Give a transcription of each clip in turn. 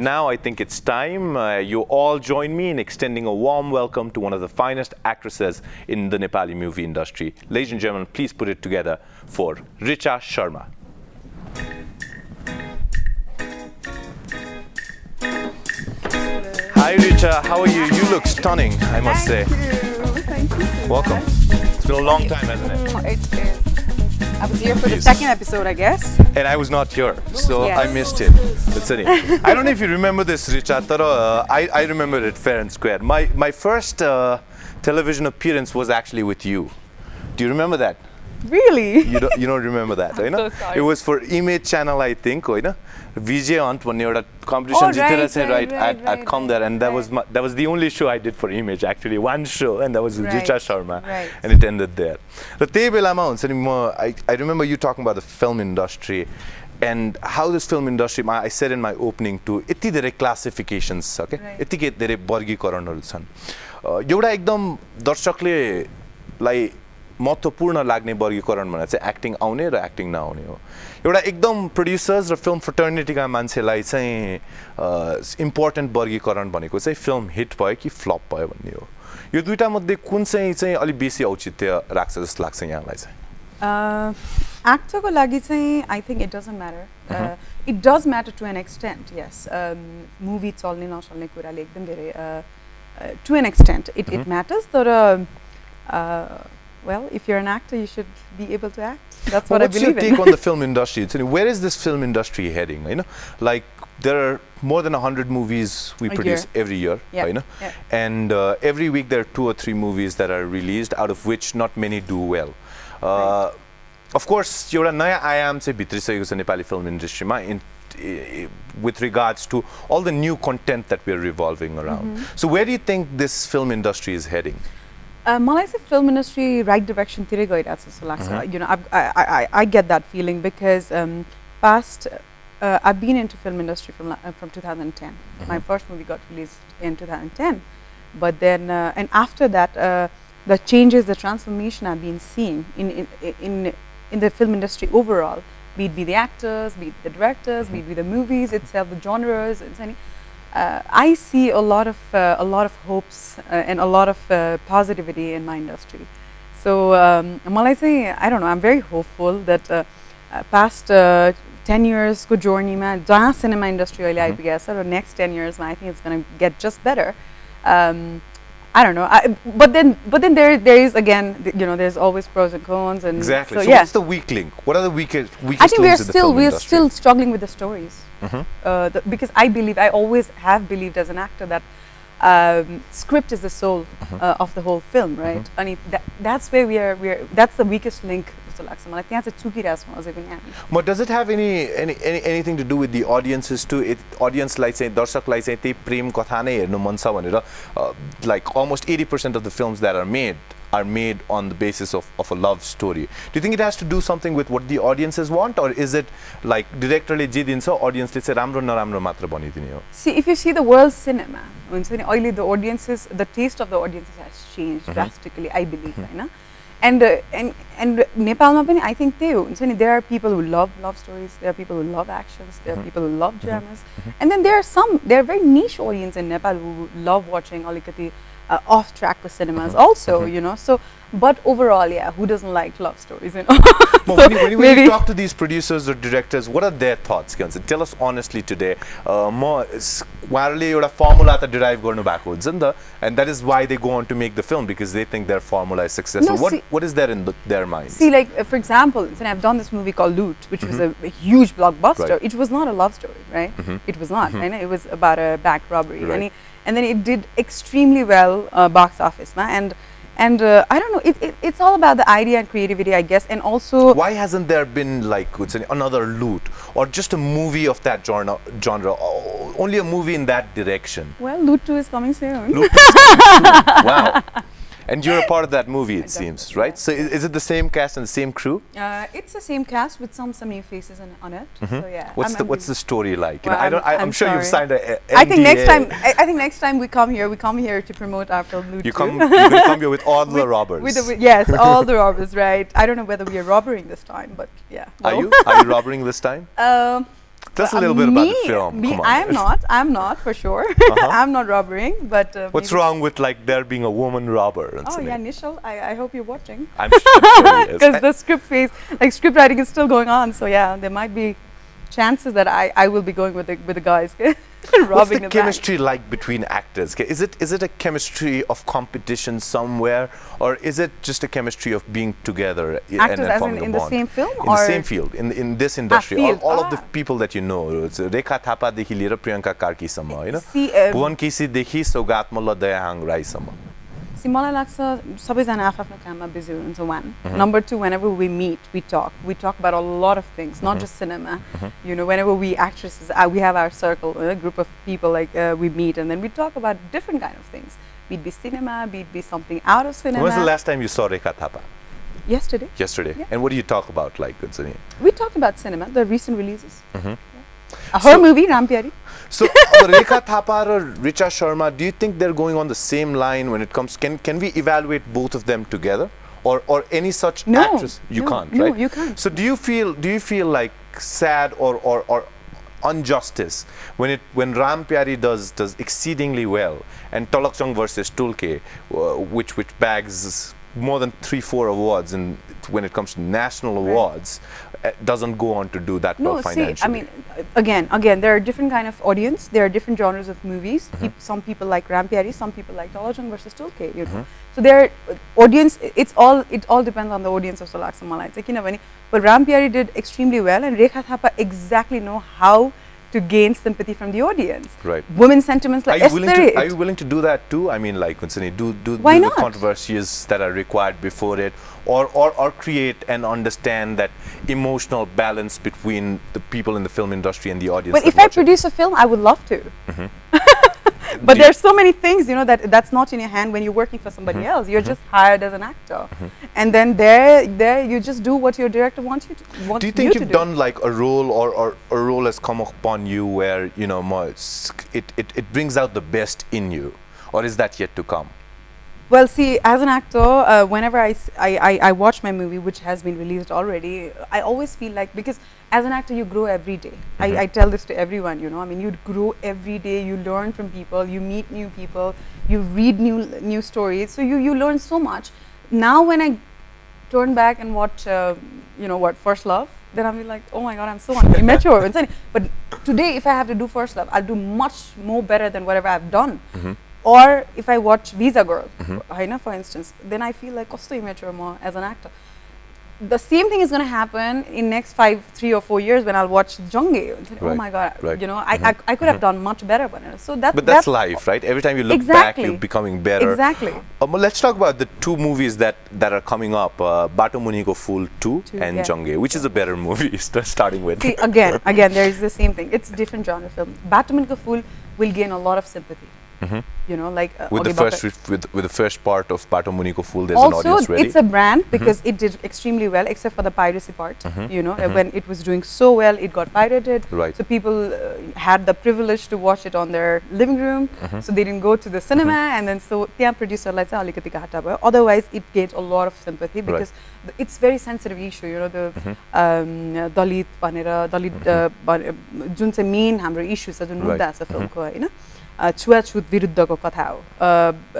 Now I think it's time you all join me in extending a warm welcome to one of the finest actresses in the Nepali movie industry. Ladies and gentlemen, please put it together for Reecha Sharma. Hi Reecha, how are you? You look stunning, I must say. Thank you. Welcome. It's been a long time, hasn't it? It is. I was here for the second episode, I guess. And I was not here, so Yes. I missed it. I don't know if you remember this, Reecha, but I remember it fair and square. My first television appearance was actually with you. Do you remember that? Really? You don't remember that, right? so sorry. It was for Image Channel, I think, right? VJ Ant भन्ने एउटा competition जितेर चाहिँ I'd come there, and that was the only show I did for Image, actually, one show, and that was Reecha Sharma, and it ended there. र त्यही बेलामा हुन्छ नि म I remember you talking about the film industry and how this film industry, I said in my opening too, यति धेरै classifications छ के यति धेरै वर्गीकरणहरू छन्. एउटा एकदम दर्शकले लाई महत्त्वपूर्ण लाग्ने वर्गीकरण भनेर चाहिँ एक्टिङ आउने र एक्टिङ नआउने हो. एउटा एकदम प्रोड्युसर्स र फिल्म फ्रेटर्निटीका मान्छेलाई चाहिँ इम्पोर्टेन्ट वर्गीकरण भनेको चाहिँ फिल्म हिट भयो कि फ्लप भयो भन्ने हो. यो दुईटा मध्ये कुन चाहिँ अलि बेसी औचित्य राख्छ जस्तो लाग्छ यहाँलाई चाहिँ? एक्टरको लागि चाहिँ I think it doesn't matter. It does matter to an extent, yes. Movie चल्ने नचल्ने कुराले एकदम धेरै to an extent it matters, तर well, if you're an actor, you should be able to act. That's what I believe in. What's your take on the film industry? Where is this film industry heading? You know, like there are more than 100 movies we produce every year, you know, and every week there are 2 or 3 movies that are released, out of which not many do well. Of course, you're a naya ayam se bhitriseko cha Nepali film industry ma with regards to all the new content that we're revolving around. So where do you think this film industry is heading? मलाई चाहिँ film industry right direction तिरै गइरहेछ जस्तो लाग्छ. You know, I get that feeling because I've been into film industry from 2010. My first movie got released in 2010, but then and after that, the changes, the transformation I've been seeing in the film industry overall, be it the actors, be it the directors, be it the movies itself, the genres, I see a lot of hopes and a lot of positivity in my industry. So I don't know, I'm very hopeful that past 10 years ko journey ma jahan cinema industry अहिले आइपुगेछ र next 10 years ma I think it's going to get just better. I don't know, but then there is again, you know, there's always pros and cons, and exactly. So what's the weak link? What are the weakest I think links in the film industry? we're still struggling with the stories. Because I always have believed as an actor that script is the soul of the whole film, right? And that's where that's the weakest link. But does it have anything to do with the audiences too? Audience like say darshak like say te prem katha nai hernu man cha bhanera like almost 80% of the films that are made on the basis of a love story. Do you think it has to do something with what the audiences want, or is it like directorly je dincha audience le chai ramro naramro matra bhanidine ho? See, if you see the world cinema, the taste of the audiences has changed drastically, I believe, right? And Nepal, I think there are people who love stories, there are people who love actions, there are people who love dramas, and then there are very niche audience in Nepal who love watching off-track cinemas also, you know. So, but overall, yeah, who doesn't like love stories, you know? When you talk to these producers or directors, what are their thoughts? Tell us honestly today. Uharule euta formula ta derive garnu bhako huncha ni ta, and that is why they go on to make the film, because they think their formula is successful. What is there in their minds? See, like for example, I've done this movie called Loot, which was a huge blockbuster. It was not a love story, right? It was not. Right? It was about a bank robbery, and then it did extremely well box office, and I don't know, it's all about the idea and creativity, I guess, and also why hasn't there been like another Loot or just a movie of that genre, only a movie in that direction? Well, Loot 2 is coming soon. Loot 2 is coming soon. Wow. And you're a part of that movie, it seems, right? So is it the same cast and the same crew? It's the same cast with some new faces on it. So yeah. What's the story like? You know, Well, I'm sure you've signed a NDA. I think next time we come here to promote our film Loot 2. You're gonna come here with all the robbers. Yes, all the robbers, right? I don't know whether we are robbering this time, but yeah. Are you robbering this time? Tell us a little bit about the film. Come on. I'm not for sure. I'm not robbering, but what's wrong with like there being a woman robber? Oh yeah, Nishal, I hope you're watching. I'm sure because the script writing is still going on. So yeah, there might be chances that I will be going with the guys. What's the chemistry like between actors? Is it a chemistry of competition somewhere, or is it just a chemistry of being together actors and forming in a the bond? same film, in the same field, in this industry, all of the people that you know, Reecha Thapa dekhi liera Priyanka Karki samma, you know, Bhuvan Kesi dekhi Sogat Mulla Dayahang Rai samma. See, मलाई लाग्छ सबैजना आफ्नो काममा busy हुनुहुन्छ one. Number two, whenever we meet, we talk about a lot of things, not just cinema. You know, whenever we actresses, we have our circle, a group of people like we meet, and then we talk about different kind of things. Be it be cinema, be it be something out of cinema. When was the last time you saw Reecha Thapa? Yesterday. Yesterday. Yeah. And what do you talk about, like, Gunsani? We talked about cinema, the recent releases. Her movie, Rampyari. So, Reecha Thapa or Reecha Sharma, do you think they're going on the same line when it comes? Can we evaluate both of them together, or any such actress? You can't, right? No, you can't. So, do you feel like sad or injustice when Rampyari does exceedingly well, and Tolakchang versus Tulke, which bags more than 3-4 awards, and when it comes to national awards, doesn't go on to do that well financially? See, I mean, again, there are different kind of audience. There are different genres of movies. Some people like Rampyari, some people like Tolakchang versus Tulke. You know, so their audience. It all depends on the audience of Solaksa Malai. It's like, you know, but Rampyari did extremely well, and Reecha Thapa exactly know how to gain sympathy from the audience. Right. Women's sentiments like are you willing to do that too? I mean, like, do the controversies that are required before it, or create and understand that emotional balance between the people in the film industry and the audience. But if I produce a film, I would love to. But there's so many things, you know, that's not in your hand when you're working for somebody else. You're just hired as an actor, and then there you just do what your director wants you to. Do you think you've done like a role, or a role has come upon you where, you know, it brings out the best in you, or is that yet to come? Well, see, as an actor, whenever I watch my movie, which has been released already, I always feel like, because as an actor, you grow every day. I tell this to everyone, you know, I mean, you grow every day, you learn from people, you meet new people, you read new stories, so you learn so much. Now, when I turn back and watch, you know what, First Love, then I'll be like, oh my God, I'm so immature. But today, if I have to do First Love, I'll do much more better than whatever I've done. Or if I watch Visa Girl, for instance, then I feel like kosto immature more as an actor. The same thing is going to happen in next 3 or 4 years when I'll watch Jange. Oh my God, you know, I could have done much better. So that's life, right? Every time you look back, you're becoming better. Exactly. Let's talk about the two movies that are coming up, Bato Muniko Fool 2 and Jange. Which is a better movie, starting with? See, again, there is the same thing. It's different genre film. Bato Muniko Fool will gain a lot of sympathy. You know, like with the first part of Bato Muniko Fool, there's an audience ready. Also, it's a brand because it did extremely well, except for the piracy part. You know, when it was doing so well, it got pirated. Right. So people had the privilege to watch it on their living room. So they didn't go to the cinema, and then so the producer like otherwise it gained a lot of sympathy because it's very sensitive issue. You know, the Dalit जुन चाहिँ main हाम्रो issue छ जुन मुद्दा छ फिल्मको हैन छुवाछुत विरुद्धको कथा हो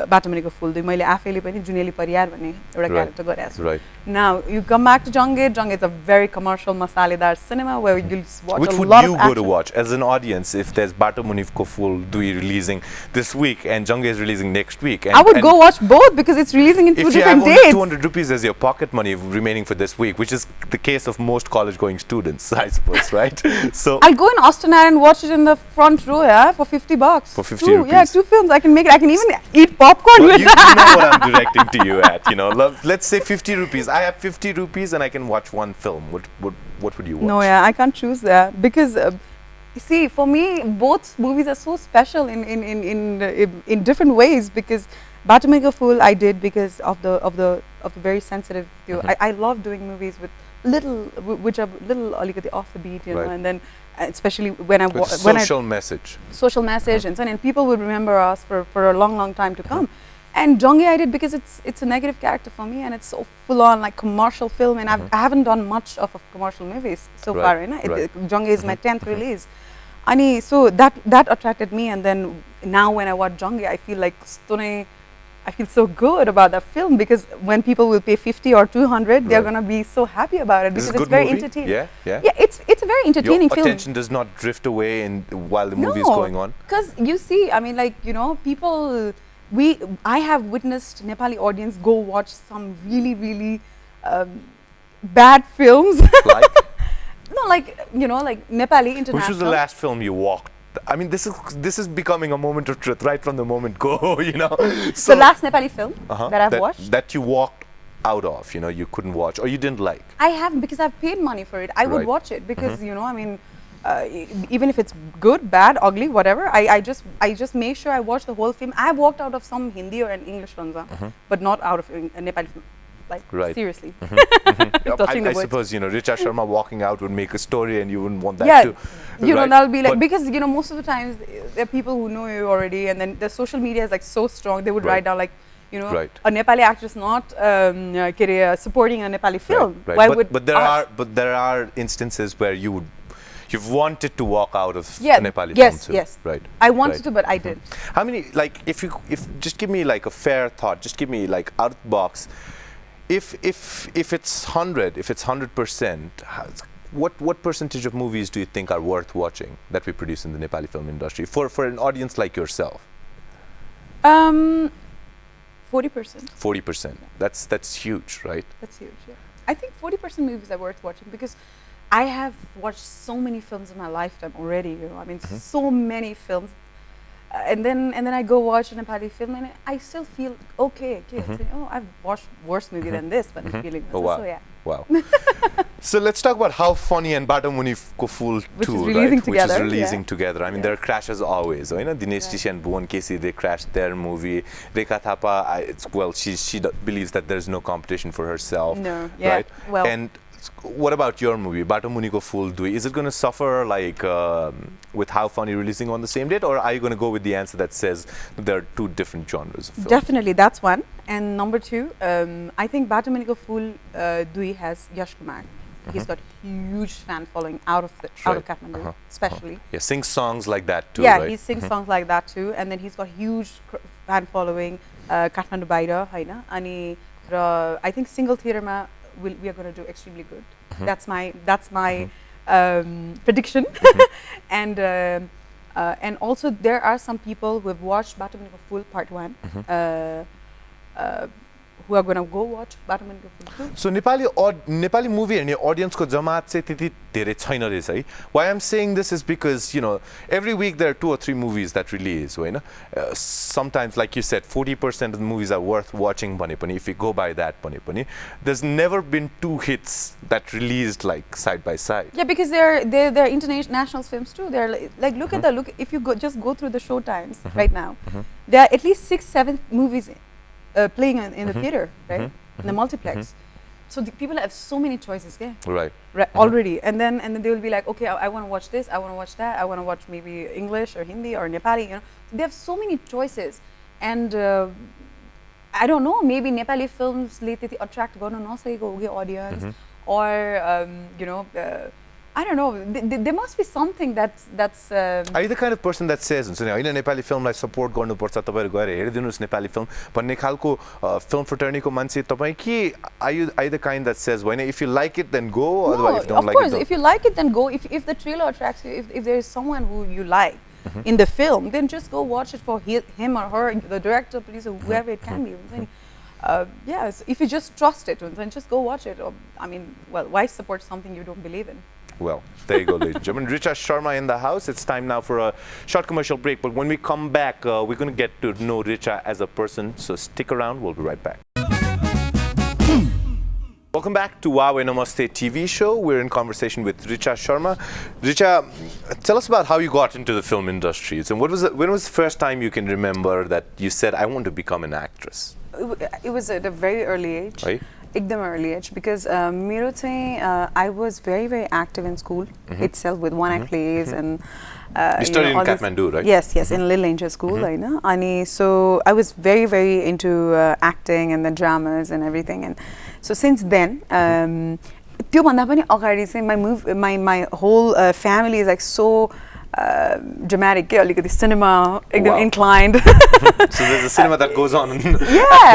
बाटो मुनिको फुल दुई मैले आफैले पनि जुनेली परियार भन्ने एउटा क्यारेक्टर गरेको छु now you come back to Jange is a very commercial masaledar cinema where you'll watch Which a would lot you of go to watch as an audience if there's Bato Muniko Fool Dui releasing this week and Jange is releasing next week? And I would go watch both because it's releasing in 2 different days. If you have only 200 rupees as your pocket money remaining for this week, which is the case of most college-going students, I suppose, right? So I'll go in Austin and watch it in the front row, for $50. For 50 rupees. Yeah, 2 films. I can make it. I can even eat popcorn with that. You know what I'm directing to you at. You know, let's say 50 rupees. I have 50 rupees and I can watch one film. What would you watch? No, I can't choose that because see, for me, both movies are so special in different ways. Because Bato Muniko Fool I did because of the very sensitive. I love doing movies with which are little off the beat, you know, and then especially when social message. Social message, and people would remember us for a long time to come. And Jongi I did because it's a negative character for me, and it's so full on like commercial film, and I haven't done much of commercial movies so far. Jongi is my 10th release. So that attracted me, and then now when I watch Jongi, I feel like I feel so good about that film, because when people will pay 50 or 200, they're gonna be so happy about it, because it's very entertaining. Yeah. It's a very entertaining film. Your attention does not drift away while the movie is going on. Because you see, I mean, like, you know, people. I have witnessed Nepali audience go watch some really, really bad films. Like? No, like, you know, like Nepali international. Which was the last film you walked? I mean, this is becoming a moment of truth right from the moment go, you know. So the last Nepali film that I've watched. That you walked out of, you know, you couldn't watch or you didn't like. I haven't, because I've paid money for it. I would watch it because, you know, I mean, even if it's good, bad, ugly, whatever, I just make sure I watch the whole film. I've walked out of some Hindi or an English films, but not out of a Nepali film. Like, seriously. I suppose, you know, Reecha Sharma walking out would make a story and you wouldn't want that too. You know, that'll be like, because, you know, most of the times there are people who know you already, and then the social media is like so strong, they would write down like, you know, a Nepali actress not supporting a Nepali film. Why would? But there are instances where you've wanted to walk out of a Nepali film too. Yes. Right. I wanted to, but I did. How many, like, if just give me like a fair thought, just give me like out of the box. If it's 100%, what percentage of movies do you think are worth watching that we produce in the Nepali film industry for an audience like yourself? 40%. 40%. That's huge, right? That's huge. Yeah. I think 40% movies are worth watching, because I have watched so many films in my lifetime already. You know, I mean, so many films. And then I go watch a Nepali film, and I still feel okay. Oh, I've watched worse movie than this, but I'm feeling this. Oh, wow. So, yeah. Wow. So let's talk about How Funny and Bato Muni Ko Phul 2, right? Which is releasing together. I mean, there are crashes always. You know, Dinesh Tishi and Bhuvan Kesi, they crashed their movie. Reecha Thapa, she believes that there's no competition for herself. No. Yeah. Right? Well. And what about your movie, Bato Muni Ko Phul 2? Is it going to suffer like with How Funny releasing on the same date, or are you going to go with the answer that says there are two different genres of film? Definitely, that's one. And number two, I think Bato Muni Ko Phul 2 has Yash Kumar. He's got huge fan following out of Kathmandu, especially. Yeah, sings songs like that too. Yeah, right? he sings songs like that too, and then he's got huge fan following. Kathmandu Baira, haina. Ani I think single theater ma we are going to do extremely good. That's my prediction. And also there are some people who have watched Bato Muni Ko Phul Part 1 who are going to go watch Bato Muni Ko Phul 2. So Nepali movie and your audience ko jamaat se titi dherai chaina रहेछ है. Why I'm saying this is because, you know, every week there are 2 or 3 movies that release, होइन? Sometimes, like you said, 40% of the movies are worth watching भने पनि, if you go by that भने पनि, there's never been 2 hits that released like side by side. Yeah, because they're international films too. They're like look at if you just go through the show times right now, there are at least 6-7 movies playing in the theater, right? In the multiplex. So the people have so many choices, yeah. Right. Already, and then they will be like, okay, I want to watch this, I want to watch that, I want to watch maybe English or Hindi or Nepali. You know, they have so many choices, and I don't know, maybe Nepali films attract audience, or you know. I don't know. There must be something that's. Are you the kind of person that says, "In a Nepali film, like support गर्नु पर्छ तपाईहरु गएर हेरिदिनुस् Nepali film." भन्ने खालको film fraternity को मान्छे तपाई के? Are you the kind that says, "When if you like it, then go," or if you don't like it? Of course, if you like it, then go. If the trailer attracts you, if there is someone who you like in the film, then just go watch it for him or her, the director, producer, whoever it can be. Yes, if you just trust it, then just go watch it. Or, I mean, well, why support something you don't believe in? Well, there you go, ladies and gentlemen. Reecha Sharma in the house. It's time now for a short commercial break. But when we come back, we're going to get to know Reecha as a person. So stick around. We'll be right back. Welcome back to Huawei Namaste TV Show. We're in conversation with Reecha Sharma. Reecha, tell us about how you got into the film industry. And when was the first time you can remember that you said, I want to become an actress? It was at a very early age. Right. एकदम early age because मेरो चाहिँ I was very active in school itself with one act plays and you studied in Kathmandu, right? Yes, in Little Angel School, हैन अनि so I was very into acting and the dramas and everything, and so since then त्यो भन्दा पनि अगाडि चाहिँ my whole family is like so dramatic के अलिकति cinema एकदम inclined. So there's a cinema that goes on at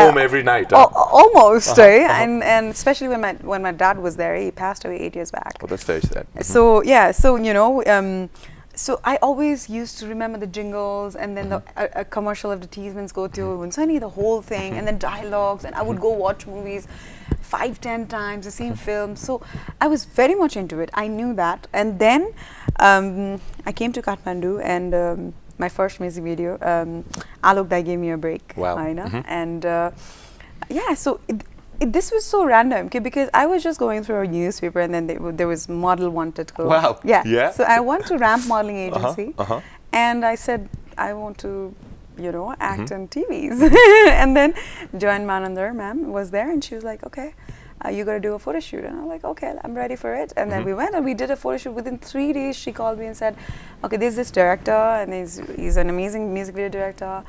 home every night. Almost, and especially when my dad was there. He passed away 8 years back. Oh, that's very sad. So yeah, so you know, so I always used to remember the jingles, and then a commercial advertisements go to the whole thing, and then dialogues, and I would go watch movies 5-10 times, the same film. So I was very much into it. I knew that, and then I came to Kathmandu, and my first music video, Alok Dai gave me a break. Wow. And yeah, so this was so random because I was just going through a newspaper, and then there was model wanted to go. Wow. Yeah. So I went to Ramp Modeling Agency, and I said I want to, you know, act on TVs. And then Joanne Manandar ma'am was there, and she was like, okay, you got to do a photo shoot. And I'm like, okay, I'm ready for it. And then we went and we did a photo shoot. Within 3 days, she called me and said, okay, there's this director, and he's an amazing music video director.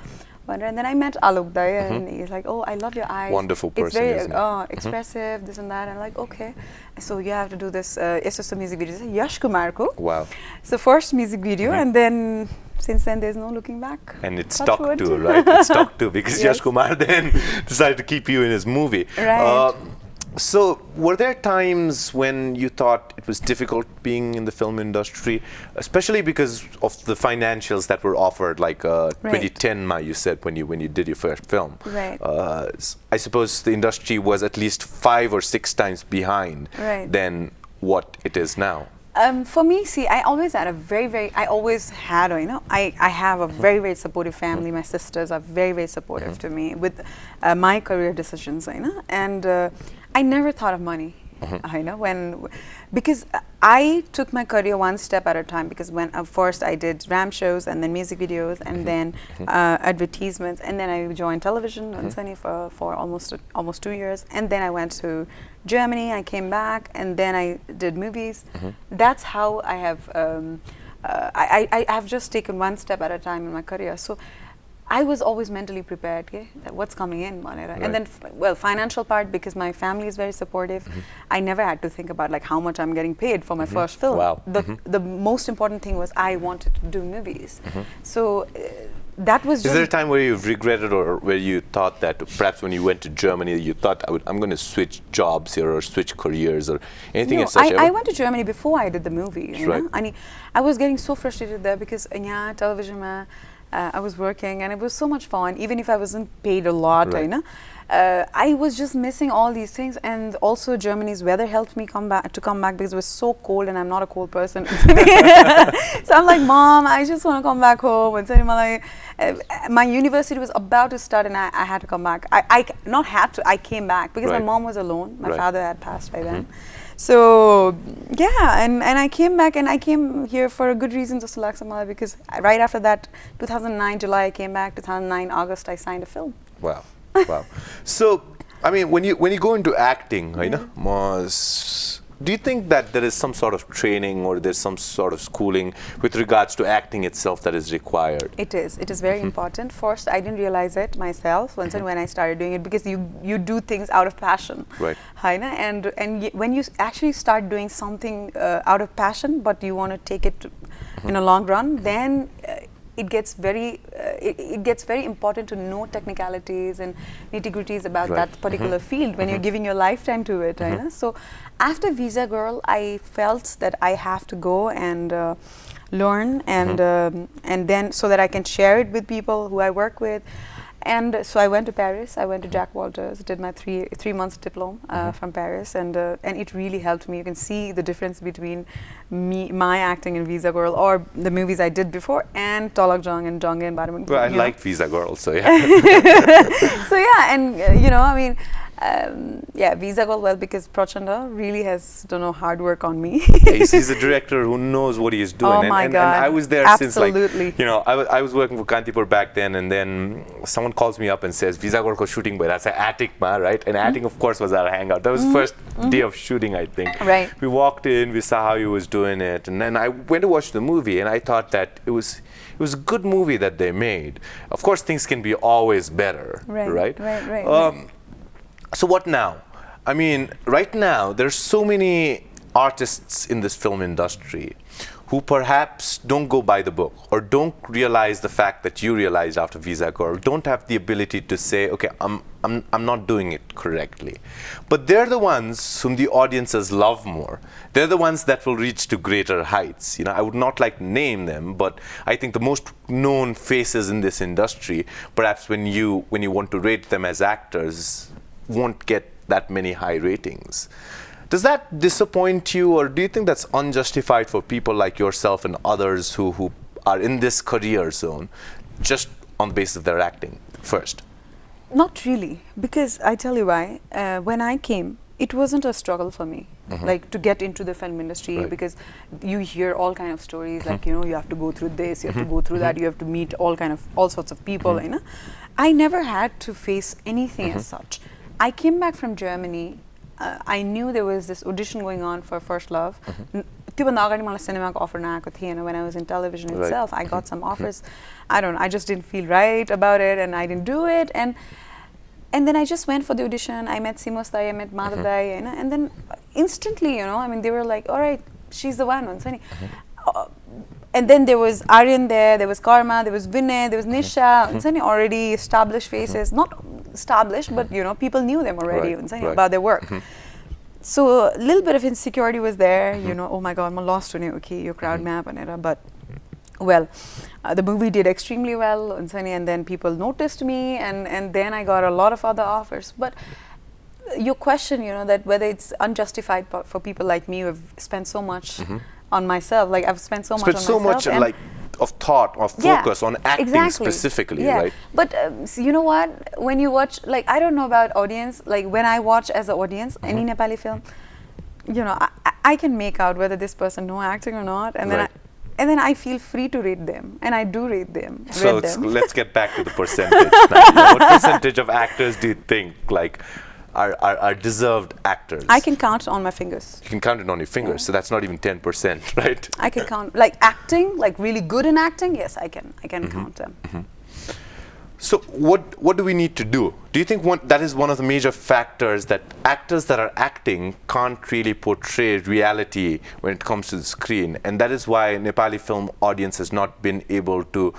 And then I met Alok Dai, and he's like, oh, I love your eyes. Wonderful person, it's very expressive, this and that. And I'm like, okay. So you have to do this. It's just a music video. Yash Kumar ko. Wow. So first music video, and then since then there's no looking back. And it stuck to, right? It stuck to because Yash Kumar then decided to keep you in his movie. Right. So were there times when you thought it was difficult being in the film industry, especially because of the financials that were offered, like 2010, you said, when you did your first film? Right. I suppose the industry was at least 5 or 6 times behind than what it is now. For me, see, I always had you know, I have a very supportive family. My sisters are very supportive to me with my career decisions, you know, and I never thought of money, you know, because I took my career one step at a time, because when first I did ramp shows, and then music videos, and then advertisements, and then I joined television on Sunny for almost 2 years, and then I went to Germany, I came back, and then I did movies. That's how I have I have just taken one step at a time in my career. So I was always mentally prepared, that what's coming in, and then financial part, because my family is very supportive. I never had to think about like how much I'm getting paid for my first film. Wow. The most important thing was I wanted to do movies. So that was just. Is there a time where you've regretted, or where you thought that perhaps when you went to Germany you thought I'm going to switch jobs here or switch careers or anything as such? I went to Germany before I did the movie. You know? I was getting so frustrated there because television I was working, and it was so much fun, even if I wasn't paid a lot. You know, I was just missing all these things, and also Germany's weather helped me come back because it was so cold, and I'm not a cold person. So I'm like, Mom, I just want to come back home. And my university was about to start, and I had to come back. I came back because my mom was alone. My father had passed by then. So yeah, and I came back, and I came here for a good reason, just to Laksamala, because right after that, 2009 July I came back. 2009 August I signed a film. Wow, wow. So I mean, when you go into acting, do you think that there is some sort of training, or there's some sort of schooling with regards to acting itself that is required? It is very important. First, I didn't realize it myself when I started doing it, because you do things out of passion, right? And when you actually start doing something out of passion, but you want to take it in a long run, then it gets very important to know technicalities and nitty-gritties about that particular field when you're giving your lifetime to it. So after Visa Girl, I felt that I have to go and learn, and then so that I can share it with people who I work with. And so I went to Paris. I went to Jack Walters, did my three months diploma from Paris, and it really helped me. You can see the difference between my acting in Visa Girl, or the movies I did before, and Tolak Jong and Jongin Baraman. Well, I liked Visa Girl, so yeah. So yeah, and you know, I mean, Yeah, visa got well because Prachanda really has done a hard work on me. He's a director who knows what he is doing. Oh my God. And I was there Absolutely. since, like, you know, I was working for Kantipur back then, and then someone calls me up and says, Visa Gorko shooting by that's attic, ma, right? And attic, of course, was our hangout. That was the first day of shooting, I think. Right. We walked in, we saw how he was doing it, and then I went to watch the movie, and I thought that it was a good movie that they made. Of course, things can be always better, right? Right. So what now? I mean, right now, there's so many artists in this film industry who perhaps don't go by the book or don't realize the fact that you realized after Visa Girl, don't have the ability to say, okay, I'm not doing it correctly. But they're the ones whom the audiences love more. They're the ones that will reach to greater heights. You know, I would not like to name them, but I think the most known faces in this industry, perhaps when you want to rate them as actors, won't get that many high ratings. Does that disappoint you, or do you think that's unjustified for people like yourself and others who are in this career zone just on the basis of their acting first? Not really, because I tell you why. When I came, it wasn't a struggle for me, like to get into the film industry, because you hear all kind of stories, like, you know, you have to go through this, you have to go through that, you have to meet all sorts of people, you know. I never had to face anything as such. I came back from Germany. I knew there was this audition going on for First Love. When I was in television itself, I got some offers. I just didn't feel right about it, and I didn't do it. And then I just went for the audition. I met Simos Dai, I met Madhav Dai, and then instantly, you know, I mean, they were like, all right, she's the one. And then there was Aryan there was Karma, there was Vinay, there was Nisha, already established faces, not established, but, you know, people knew them already about their work. So a little bit of insecurity was there, you know, oh my God, I'm lost to okay, your crowd map, but well, the movie did extremely well, and then people noticed me, and then I got a lot of other offers. But your question, you know, that whether it's unjustified for people like me who have spent so much on myself, like I've spent so much like of thought, of focus on acting specifically, right? But so you know what, when you watch, like, I don't know about audience, like when I watch as an audience any Nepali film, you know, I can make out whether this person know acting or not, and then I feel free to rate them, and I do rate them. So let's get back to the percentage now. What percentage of actors do you think, like, are deserved actors? I can count on my fingers. You can count it on your fingers, so that's not even 10%, right? I can count, like acting, like really good in acting, yes, I can count them. So what do we need to do? Do you think that is one of the major factors, that actors that are acting can't really portray reality when it comes to the screen, and that is why Nepali film audience has not been able to,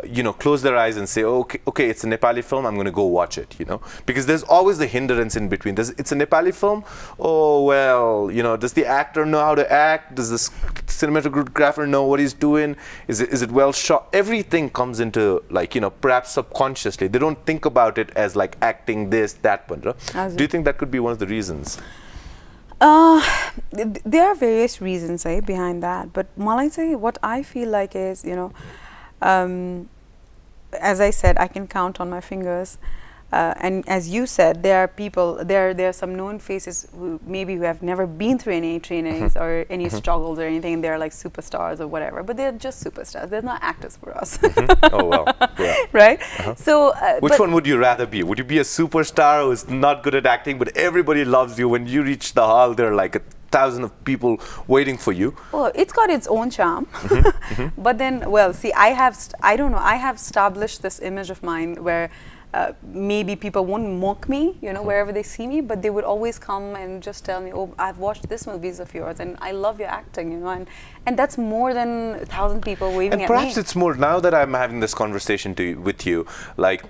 you know, close their eyes and say, okay, it's a Nepali film, I'm going to go watch it, you know, because there's always the hindrance in between. It's a Nepali film. Oh well, you know, does the actor know how to act? Does the cinematographer know what he's doing? Is it well shot? Everything comes into, like, you know, perhaps subconsciously. They don't think about it as like acting this, that one. Do you think that could be one of the reasons? There are various reasons behind that, but what I feel like is, you know, as I said, I can count on my fingers. And as you said, there are people, there are some known faces who have never been through any trainings or any struggles or anything, and they're like superstars or whatever, but they're just superstars. They're not actors for us. Oh well, yeah. Right? So, which one would you rather be? Would you be a superstar who's not good at acting, but everybody loves you? When you reach the hall, there are like 1,000 of people waiting for you. Well, it's got its own charm. But then, well, see, I have established this image of mine where maybe people won't mock me, you know, wherever they see me, but they would always come and just tell me, oh, I've watched this movies of yours and I love your acting, you know, and that's more than 1,000 people waving at me. And perhaps it's more, now that I'm having this conversation with you, like,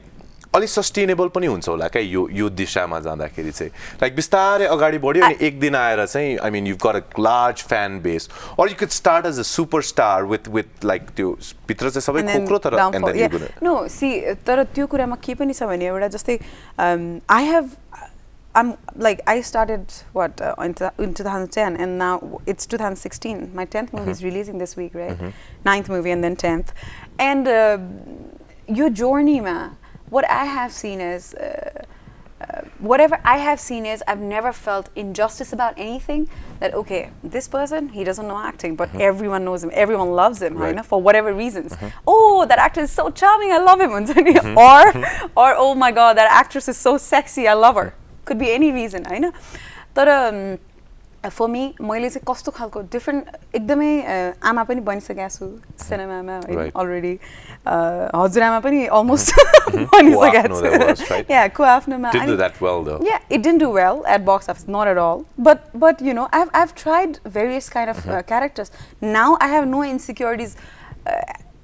अलि sustainable पनि हुन्छ होला के यो दिशामा जाँदाखेरि चाहिँ, like बिस्तारै अगाडि बढ्यो अनि एक दिन आएर चाहिँ, I mean, you've got a large fan base, or you could start as a superstar with like त्यो भित्र चाहिँ सबै खोक्रो तर and then you're gonna. No, see, तर त्यो कुरामा के पनि छ भने एउटा जस्तै I started in 2010, and now it's 2016. My 10th movie is releasing this week, right? 9th movie and then 10th, and your journey, ma. What I have seen is whatever I have seen is I've never felt injustice about anything. That okay, this person, he doesn't know acting, but everyone knows him, everyone loves him, right? For whatever reasons. Oh, that actor is so charming, I love him. Or oh my God, that actress is so sexy, I love her. Could be any reason, I know. But for me, मैले चाहिँ कस्तो खालको different एकदमै आमा पनि बनिसकेको छु सिनेमामा already हजुरआमा पनि almost बनिसकेको छु. Yeah, को-आफ्नोमा. Didn't do that well though. Yeah, it didn't do well at box office, not at all. But you know, I've tried various kind of characters. Now I have no insecurities.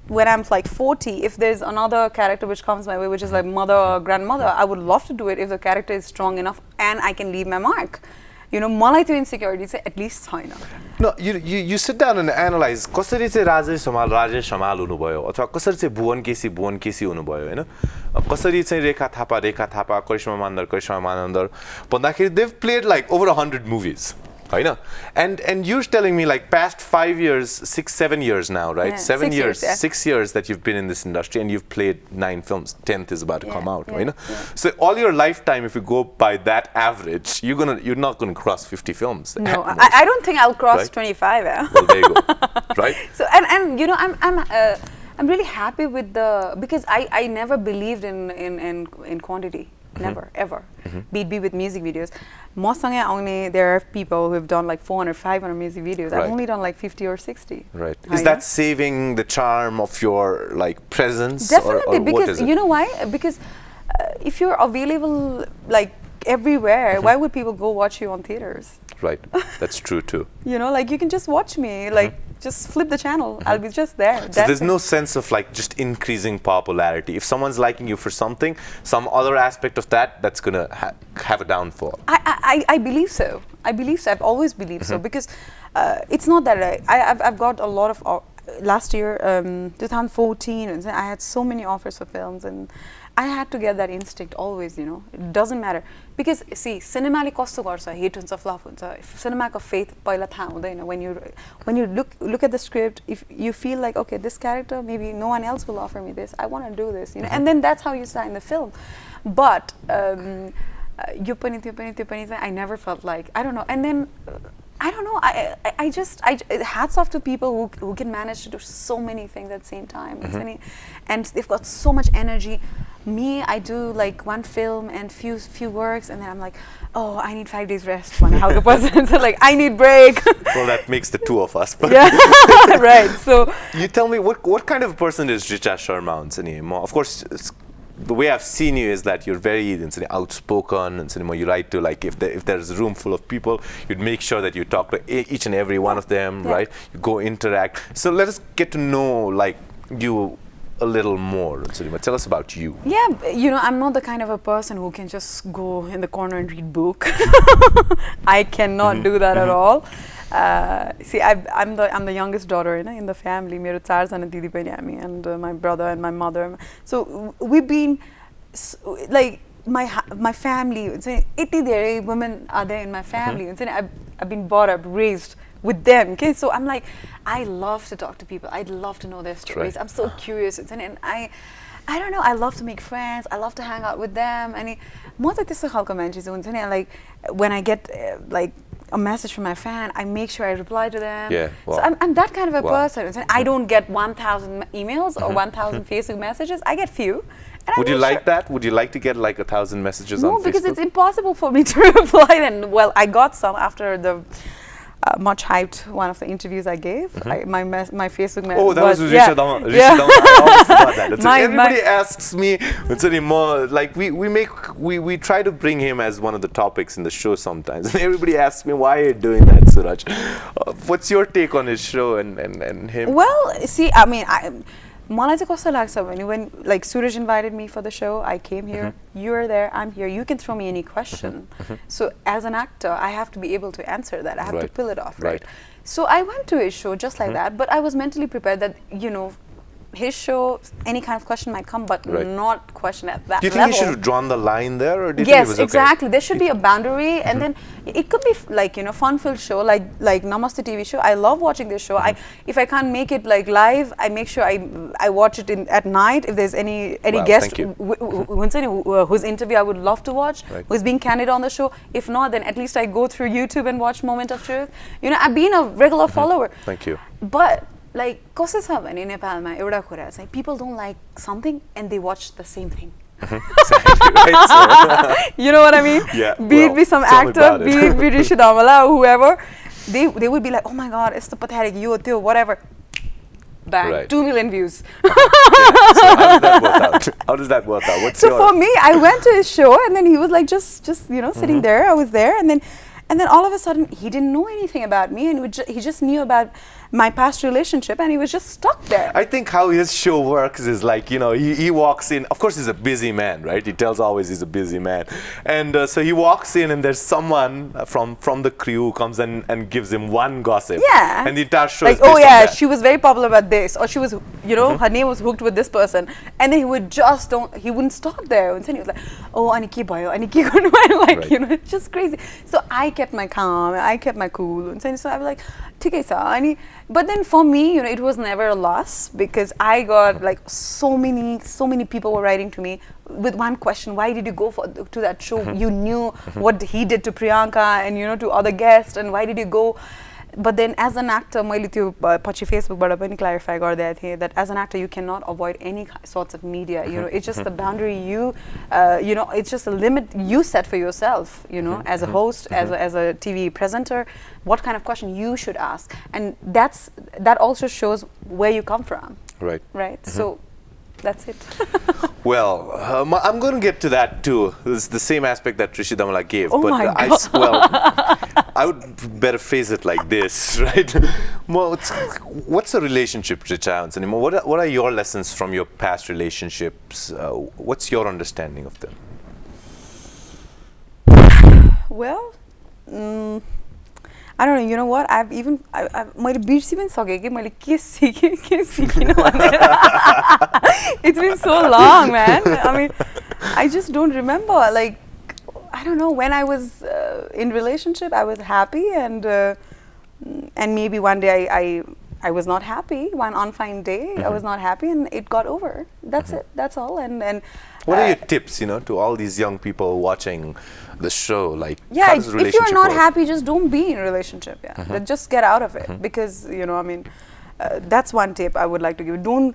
When I'm like 40, if there's another character which comes my way, which is like mother or grandmother, I would love to do it if the character is strong enough and I can leave my mark. You know, मलाई त्यो insecurity चाहिँ at least छैन. No, you sit down and analyze कसरी चाहिँ राजेश समाल हुनुभयो अथवा कसरी चाहिँ भुवन केसी हुनुभयो हैन कसरी चाहिँ रेखा थापा करिश्मा मानन्दर भन्दाखेरि they've played like over 100 movies. And you're telling me like past 5 years, 6-7 years now, right? Yeah, 7 years, yeah. 6 years that you've been in this industry and you've played 9 films. 10th is about to come out, right? So all your lifetime, if you go by that average, you're not gonna cross 50 films. No, I don't think I'll cross 25. Yeah. Well, there you go, right? So and you know I'm really happy with because I never believed in quantity. Never, ever. Be with music videos. There are people who have done like 400, 500 music videos. I've only done like 50 or 60. Right. Is that saving the charm of your like presence? Definitely, or because what is it? you know why? Because if you're available like everywhere, why would people go watch you on theaters? Right. That's true too. You know, like you can just watch me, like just flip the channel. I'll be just there. So there's no sense of like just increasing popularity. If someone's liking you for something, some other aspect of that's gonna have a downfall. I believe so. I believe so. I've always believed so because it's not that I've got a lot of last year, 2014, and I had so many offers for films and. I had to get that instinct always, you know. It doesn't matter because see, cinema le kasto garcha hit huncha flop huncha. Cinema ko faith paila tha hudaina when you look at the script, if you feel like okay, this character maybe no one else will offer me this, I want to do this, you know. And then that's how you sign the film. But I never felt like I don't know. And then I don't know. I just hats off to people who can manage to do so many things at the same time. And they've got so much energy. Me, I do like one film and few works, and then I'm like, oh, I need 5 days rest. So like, I need break. Well, that makes the two of us. But yeah, right. So you tell me, what kind of person is Reecha Sharma? Of course, the way I've seen you is that you're very outspoken, and you like to like if there's a room full of people, you'd make sure that you talk to each and every one of them, right? You go interact. So let us get to know like you a little more. Tell us about you. Yeah, you know, I'm not the kind of a person who can just go in the corner and read book. I cannot do that at all. See, I'm the youngest daughter in the family. मेरो 4 जना दिदी पनि हामी, and my brother and my mother. So we've been like my family. यति धेरै women are there in my family. I've been brought up, raised with them. Okay, so I'm like, I love to talk to people. I'd love to know their stories. I'm so curious, and I don't know. I love to make friends. I love to hang out with them. And म त त्यस्तो खालको मान्छे चाहिँ like when I get like a message from my fan, I make sure I reply to them. Yeah, wow. So I'm that kind of a person. I don't get 1,000 emails or 1,000 Facebook messages. I get few. And would you like that? Would you like to get like 1,000 messages on Facebook? No, because it's impossible for me to reply. And well, I got some after the much hyped one of the interviews I gave. My Facebook message. Oh, that was Reecha Sharma. I almost forgot that. Everybody asks me. Like we try to bring him as one of the topics in the show sometimes. And everybody asks me, why are you doing that, Suraj? What's your take on his show and him? Well, see, I mean, मलाई चाहिँ कस्तो लाग्छ भने when like Suraj invited me for the show, I came here, you are there, I'm here, you can throw me any question. So as an actor, I have to be able to answer that. I have to pull it off, right? So I went to his show just like that, but I was mentally prepared that, you know, his show, any kind of question might come, but not question at that level. Do you think he should have drawn the line there, or do you think Yes, it was okay? exactly. There should be a boundary, and then it could be like, you know, fun-filled show like Namaste TV Show. I love watching this show. If I can't make it like live, I make sure I watch it at night. If there's any guest whose interview I would love to watch, who's being candid on the show. If not, then at least I go through YouTube and watch Moment of Truth. You know, I've been a regular follower. Thank you. But like, कस्तो छ भने नेपालमा एउटा कुरा चाहिँ people don't like something and they watch the same thing. Exactly, right? So, you know what I mean? Yeah. Be it be some actor, be it be Reecha Sharma or whoever, they would be like, oh my god, it's the pathetic, you too, whatever. Bang, 2 million views. So how does that work out? How does that work out? What's so for me, I went to his show and then he was like just you know, sitting there. I was there, and then all of a sudden he didn't know anything about me, and he just knew about my past relationship, and he was just stuck there. I think how his show works is like, you know, he walks in. Of course, he's a busy man, right? He tells always he's a busy man, and so he walks in, and there's someone from the crew who comes and gives him one gossip. Yeah. And the entire show like, is based oh on yeah, that. she was very popular about this, or she was, you know, her name was hooked with this person, and then he would just he wouldn't stop there. And then he was like, oh, ani ke bhayo, ani ke garnu bhayo, like, you know, it's just crazy. So I kept my calm, I kept my cool, and so I was like, "Theek hai sa." But then for me, you know, it was never a loss, because I got like so many people were writing to me with one question: why did you go to that show? You knew what he did to Priyanka and, you know, to other guests, and why did you go? But then as an actor, मैले त्यो पछि फेसबुकबाट पनि clarify गर्दै थिएँ that as an actor you cannot avoid any sorts of media. You know, it's just the boundary you know, it's just a limit you set for yourself. You know, as a host, as a TV presenter, what kind of question you should ask, and that also shows where you come from. Right. Right. So that's it. Well, I'm going to get to that too. It's the same aspect that Rishi Damala gave. Oh but my God. I would better phrase it like this, right? What's a relationship, Richa? And what are your lessons from your past relationships? What's your understanding of them? Well, I don't know. You know what? I've मैले बिर्सिनै सके कि मैले के skin भनेर. It's been so long, man. I mean, I just don't remember. Like, I don't know, when I was in relationship, I was happy, and maybe one day I was not happy. One unfine day, I was not happy, and it got over. That's it. That's all. And what are your tips, you know, to all these young people watching the show? Like, yeah, if you're not happy, just don't be in a relationship. Yeah, just get out of it, because, you know, I mean, that's one tip I would like to give. Don't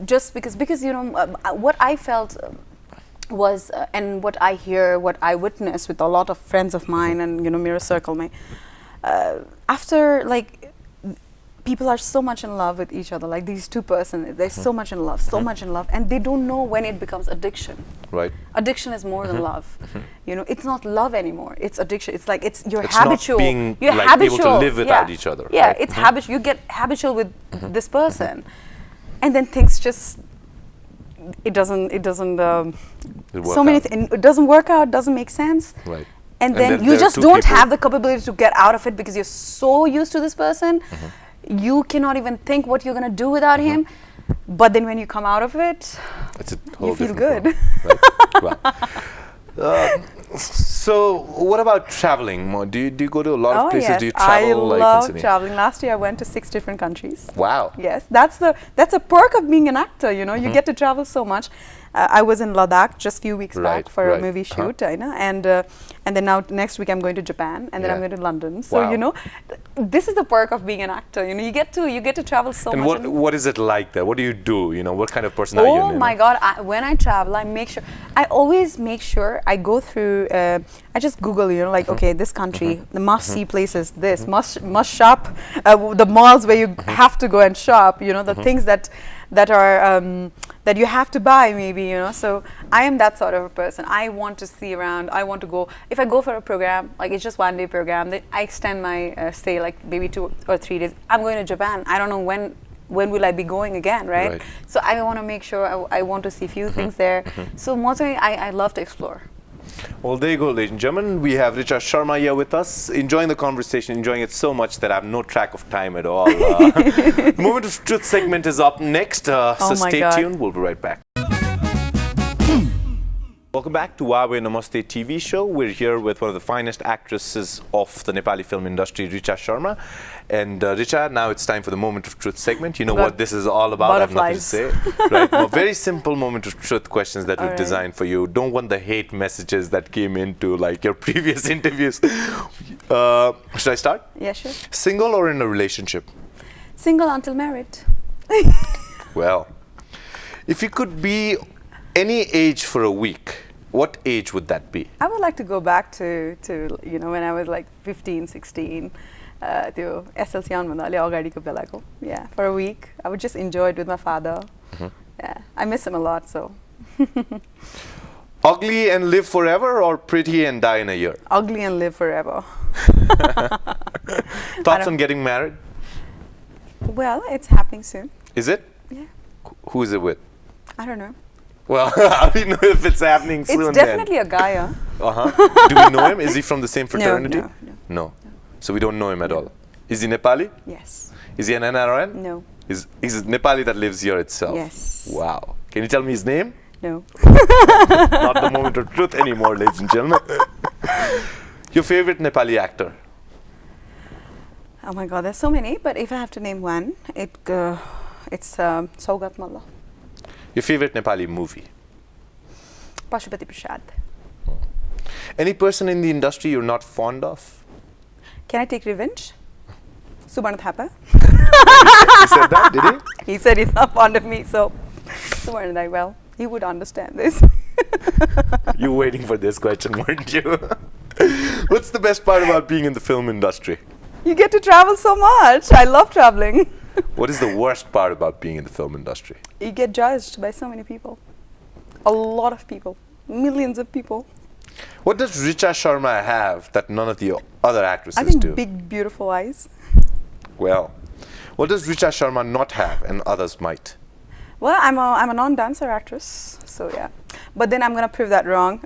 just because you know what I felt was, and what I hear, what I witness with a lot of friends of mine, and, you know, mirror circle me, after, like, people are so much in love with each other, like these two persons, they're so much in love, and they don't know when it becomes addiction. Right. Addiction is more than love. You know, it's not love anymore. It's addiction. It's like you're habitual. Not being you're like habitual. able to live without each other. Yeah, right? it's habitual. You get habitual with this person, and then things just it doesn't so many it doesn't work out, doesn't make sense. Right. And then you just don't have the capability to get out of it, because you're so used to this person. You cannot even think what you're going to do without him. But then when you come out of it, you feel good. Right? Wow. So what about traveling? Do you go to a lot of places? Yes. Do you travel? I love traveling. Last year I went to 6 different countries. Wow. Yes, that's a perk of being an actor. You know, you get to travel so much. I was in Ladakh just a few weeks back for a movie shoot, and then now next week I'm going to Japan, and then I'm going to London. So you know, this is the perk of being an actor. You know, you get to travel so much. And what is it like there? What do you do? You know, what kind of person are you? Oh my God! When I travel, I always make sure I go through. I just Google, you know, like, okay, this country, the must-see places, this must shop, the malls where you have to go and shop. You know, the things that are that you have to buy, maybe, you know. So I am that sort of a person. I want to see around. I want to go. If I go for a program, like it's just one day program, then I extend my stay like maybe 2 or 3 days. I'm going to Japan. I don't know when will I be going again, right? So I want to make sure I want to see few things there. So mostly I love to explore. Well, there you go, ladies and gentlemen. We have Reecha Sharma here with us, enjoying the conversation, enjoying it so much that I have no track of time at all. The Moment of Truth segment is up next, so stay tuned. We'll be right back. Welcome back to Huawei Namaste TV Show. We're here with one of the finest actresses of the Nepali film industry, Reecha Sharma. And Reecha, now it's time for the Moment of Truth segment. You know what this is all about. I have nothing to say. Right? Well, very simple Moment of Truth questions that we've designed for you. Don't want the hate messages that came into like your previous interviews. Should I start? Yeah, sure. Single or in a relationship? Single until married. Well, if you could be any age for a week, what age would that be? I would like to go back to when I was like 15, 16. त्यो SLC भन्दा अलि अगाडिको बेलाको. Yeah, for a week. I would just enjoy it with my father. Yeah, I miss him a lot, so. Ugly and live forever or pretty and die in a year? Ugly and live forever. Thoughts on getting married? Well, it's happening soon. Is it? Yeah. Who is it with? I don't know. Well, how do you know if it's happening soon? It's definitely a guy, huh? Do we know him? Is he from the same fraternity? No. So we don't know him at all. Is he Nepali? Yes. Is he an NRN? No. Is Nepali that lives here itself? Yes. Wow. Can you tell me his name? No. Not the Moment of Truth anymore, ladies and gentlemen. Your favorite Nepali actor? Oh my God, there's so many. But if I have to name one, it's Saugat Malla. Your favorite Nepali movie? Pashupati Prasad. Any person in the industry you're not fond of? Can I take revenge? Subarna Thapa. He said that, did he? He said he's not fond of me, so Subarna Thapa, well, he would understand this. You were waiting for this question, weren't you? What's the best part about being in the film industry? You get to travel so much. I love traveling. What is the worst part about being in the film industry? You get judged by so many people. A lot of people. Millions of people. What does Reecha Sharma have that none of the other actresses I think do? big, beautiful eyes. Well, what does Reecha Sharma not have and others might? Well, I'm a non-dancer actress, so yeah. But then I'm gonna prove that wrong,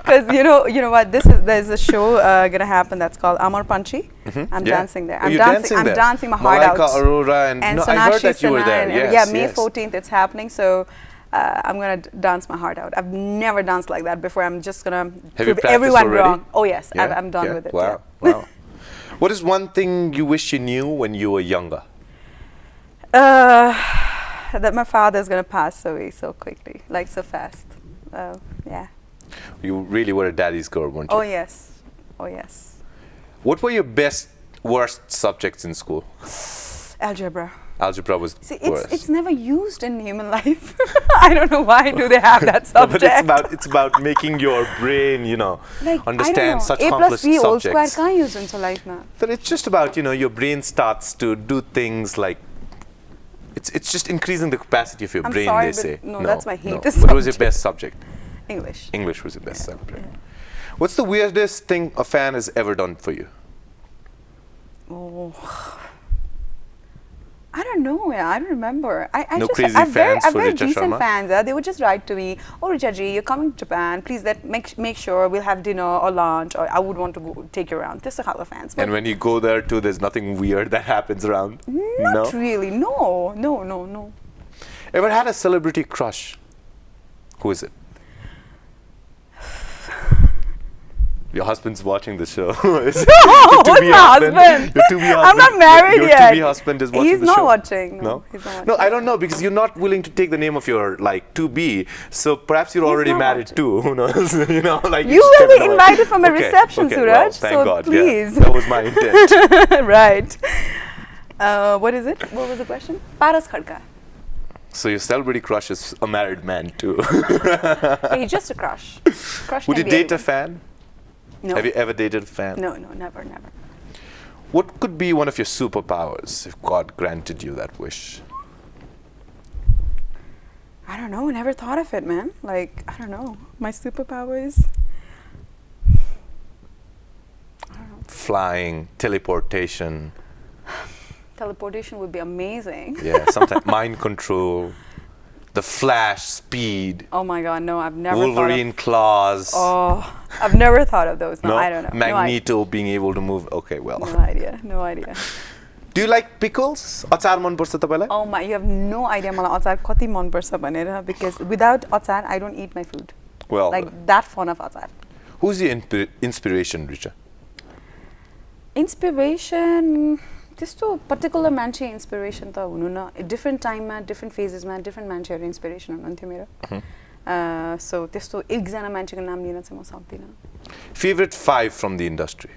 because you know what? There's a show gonna happen that's called Amar Panchi. I'm dancing there. I'm dancing my heart out. Malaika Arora and no, I heard that you were there. Yes, May 14th it's happening. So I'm gonna dance my heart out. I've never danced like that before. I'm just gonna prove everyone wrong. Oh yes, I'm done with it. Wow, wow. What is one thing you wish you knew when you were younger? That my father's gonna pass away so quickly, like so fast. Yeah. You really were a daddy's girl, weren't you? Oh yes, oh yes. What were your worst subjects in school? Algebra. Algebra was worst. It's never used in human life. I don't know why do they have that subject. No, but it's about making your brain, like, understand such complex subjects. A plus B whole square can't use in life now. But it's just about, your brain starts to do things like, it's just increasing the capacity of your brain, sorry, they say. No, that's my hate. What was your best subject? English. English was your best subject. Yeah. What's the weirdest thing a fan has ever done for you? Oh, I don't know. I don't remember. No crazy fans for Reecha Sharma? I've very decent fans. They would just write to me, "Oh, Reecha ji, you're coming to Japan. Please make sure we'll have dinner or lunch, or I would want to go take you around." Just a couple of fans. And when you go there too, there's nothing weird that happens around? Not really. No. Ever had a celebrity crush? Who is it? Your husband's watching the show. Who's my husband? Your to-be husband. I'm not married yet. Your to-be husband is watching the show. He's not watching. No? He's not watching. No, I don't know, because you're not willing to take the name of your to-be, so perhaps you're already married too. Who knows? You will be invited for my reception, Suraj. Well, thank God. Please. Yeah, that was my intent. Right. What is it? What was the question? Paras Khadka. So your celebrity crush is a married man too. He's just a crush. Would you date a fan? No. Have you ever dated a fan? No, never. What could be one of your superpowers if God granted you that wish? I don't know. Never thought of it, man. Like, I don't know. My superpowers? I don't know. Flying, teleportation. Teleportation would be amazing. Yeah, sometimes mind control. the flash, speed. Oh my God, no, I've never Wolverine claws. Oh, I've never thought of those. No, I don't know. Magneto being able to move. Okay, well. No idea, no idea. Do you like pickles? Achar man parcha tapailai? Oh my, you have no idea मलाई अचार कति मन पर्छ भनेर, because without achar I don't eat my food. Well, like that fond of achar. Who's your inspiration, Reecha? Inspiration, त्यस्तो particular मान्छे inspiration त हुनु न, different time मा, different phases मा, different मान्छेहरु inspiration हुनुहुन्थ्यो मेरो. So त्यस्तो एकजना मान्छेको नाम लिन चाहिँ म सक्दिन. Favorite 5 from the industry?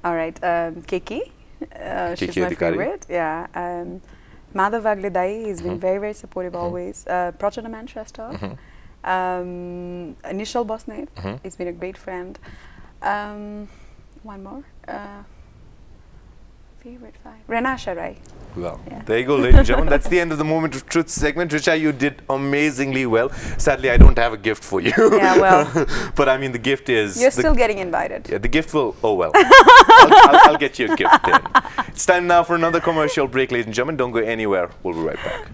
All right, Keki. She's my favorite. Yeah. Madhav Vagle Dai, he's been very, very supportive always. Prachana Manchester. Nishal Bosnet, he's been a great friend. One more. Favorite 5. Reecha Sharma. Well, there you go, ladies and gentlemen. That's the end of the Moment of Truth segment. Reecha, you did amazingly well. Sadly, I don't have a gift for you. Yeah, well. But I mean, the gift is... You're still getting invited. Yeah, the gift will... Oh, well. I'll get you a gift then. It's time now for another commercial break, ladies and gentlemen. Don't go anywhere. We'll be right back.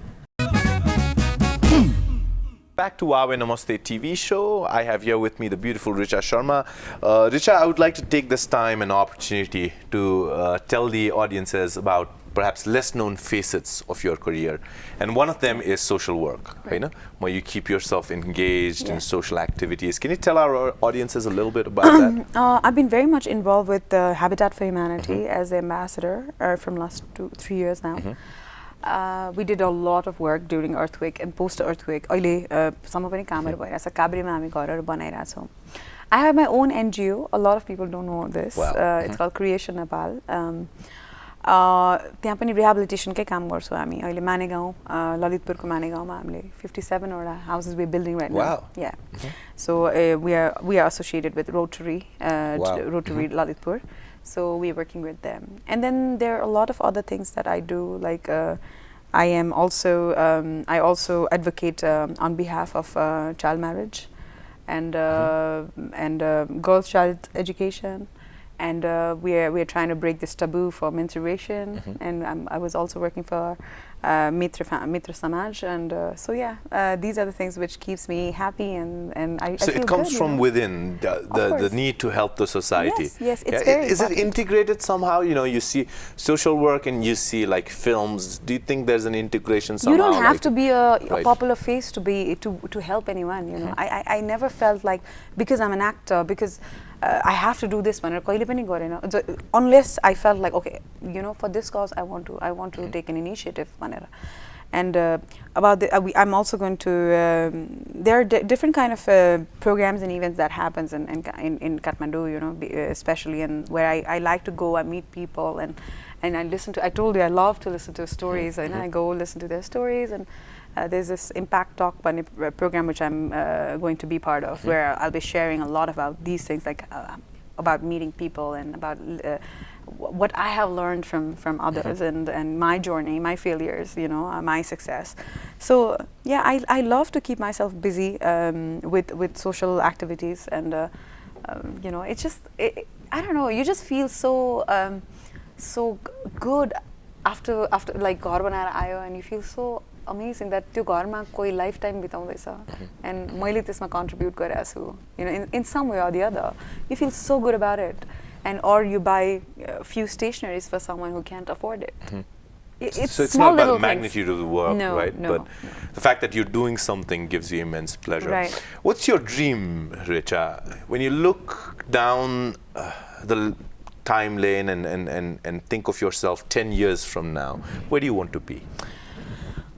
Back to Huawei Namaste TV Show. I have here with me the beautiful Reecha Sharma. Reecha, I would like to take this time and opportunity to tell the audiences about perhaps less known facets of your career. And one of them is social work, right? Where you keep yourself engaged in social activities. Can you tell our audiences a little bit about that? I've been very much involved with Habitat for Humanity as the ambassador from last 2-3 years now. We did a lot of work during earthquake and post-earthquake. Some of it I have my own NGO. A lot of people don't know this. It's called Creation Nepal. त्यहाँ पनि rehabilitation कै काम गर्छौं हामी अहिले मानेगाउँ ललितपुरको मानेगाउँमा हामीले 57 वटा houses we're building right now. Yeah. So we are associated with Rotary Lalitpur. So we're working with them. And then there are a lot of other things that I do, like I also advocate on behalf of child marriage and girls' child education. And we are trying to break this taboo for menstruation. And I was also working for Mitra Samaj, and so yeah, these are the things which keeps me happy, and I so feel it comes good, from within, the need to help the society. Yes, it's very Is it integrated somehow? You know, you see social work and you see like films. Do you think there's an integration somehow? You don't have to be a popular face to help anyone. You know, I never felt like because I'm an actor, because I have to do this one. Unless I felt like, okay, you know, for this cause I want to take an initiative. And about I'm also going to. There are different kind of programs and events that happens in Kathmandu. You know, especially where I like to go. I meet people and I listen to. I told you I love to listen to stories, and I go listen to their stories. And there's this Impact Talk program which I'm going to be part of, where I'll be sharing a lot about these things, like about meeting people and about what I have learned from others and my journey, my failures, you know, my success. So yeah, I love to keep myself busy with social activities, and you know, it's just I don't know, you just feel so so good after like ghar banaera aayo, and you feel so amazing that त्यो घरमा कोही lifetime बिताउँदैछ and मैले त्यसमा contribute गरेको छु, you know, in some way or the other. You feel so good about it, and or you buy a few stationeries for someone who can't afford it. So it's not about the magnitude of the work, right? No, but the fact that you're doing something gives you immense pleasure. Right. What's your dream, Reecha? When you look down the time lane and think of yourself 10 years from now, where do you want to be?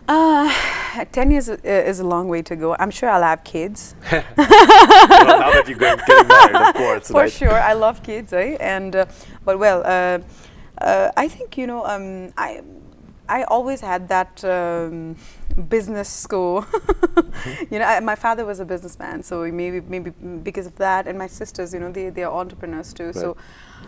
10 years is a long way to go. I'm sure I'll have kids. Well, now that you're getting married, of course. For sure, I love kids, right? And but well, I think, you know, I always had that business school. You know, my father was a businessman, so maybe because of that, and my sisters, you know, they are entrepreneurs too. Right. So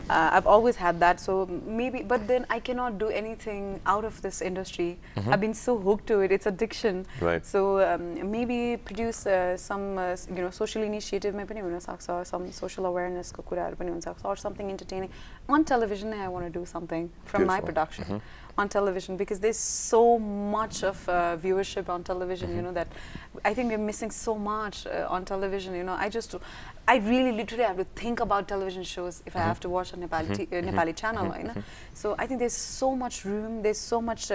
I've always had that, so maybe, but then I cannot do anything out of this industry. I've been so hooked to it, it's addiction. Right. So maybe produce some social initiative, or some social awareness or something entertaining. On television, I want to do something from my production on television, because there's so much of viewership on television, that I think we're missing so much on television, I really literally have to think about television shows if I have to watch a Nepali channel, So I think there's so much room, there's so much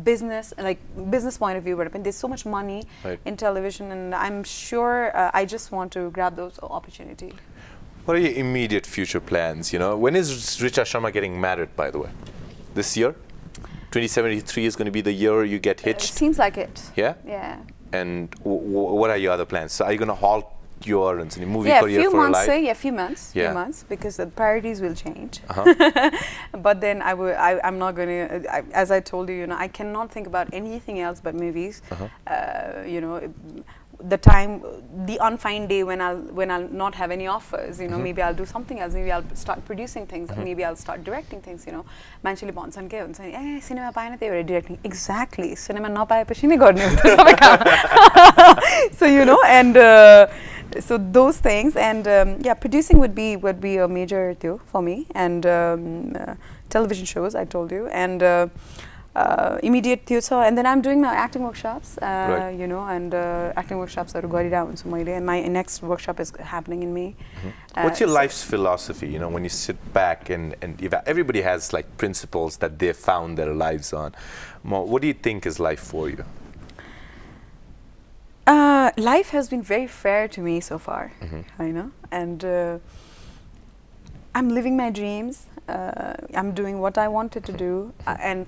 business point of view, but there's so much money in television, and I'm sure I just want to grab those opportunities. What are your immediate future plans? When is Reecha Sharma getting married, by the way? This year? 2073 is going to be the year you get hitched? Seems like it. Yeah? Yeah. And what are your other plans? So are you going to halt your movie career for a life? Yeah, few months, because the priorities will change. But then I'm not going to, as I told you, I cannot think about anything else but movies. The unfine day when I'll not have any offers, maybe I'll do something else, maybe I'll start producing things, maybe I'll start directing things, Manchili Bonsan ke huncha ni, cinema paena त्यही भएर directing. Exactly, cinema नपाएपछि नै गर्ने हुन्छ सबै काम. So and so those things, and yeah, producing would be a major deal for me, and television shows, I told you, and immediate theatre, and then I'm doing my acting workshops, and acting workshops are and my next workshop is happening in May. What's your life's philosophy, when you sit back and everybody has like principles that they've found their lives on. What do you think is life for you? Life has been very fair to me so far, and I'm living my dreams. I'm doing what I wanted to do, and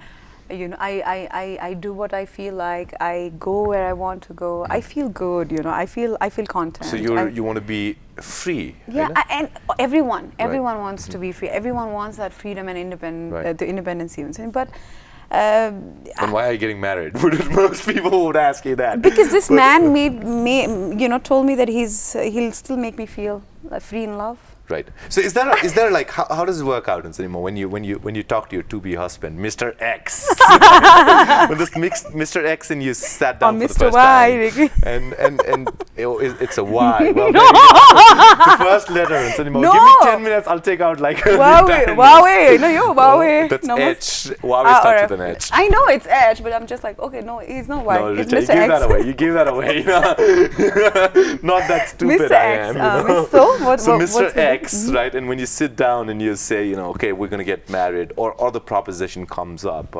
I do what I feel like. I go where I want to go. I feel good, I feel content. So you want to be free? Yeah, and everyone wants to be free. Everyone wants that freedom and the independence, even. But and why are you getting married? Most people would ask you that. Because this man told me that he'll still make me feel free in love. Right. So is there like how does it work out in cinema when you talk to your to-be husband, Mr. X? When this Mr. X and you sat down for the first time, and it's a Y. Well, the first letter in cinema. No. Give me 10 minutes. I'll take out like Huawei. No, you Huawei. That's H. Huawei starts with an H. I know it's H, but I'm just like, okay, no, he's not Y. No, it's Mr. X. You gave that away. Not that stupid Mr. I am. So Mr. X, right? And when you sit down and you say, okay, we're going to get married, or the proposition comes up,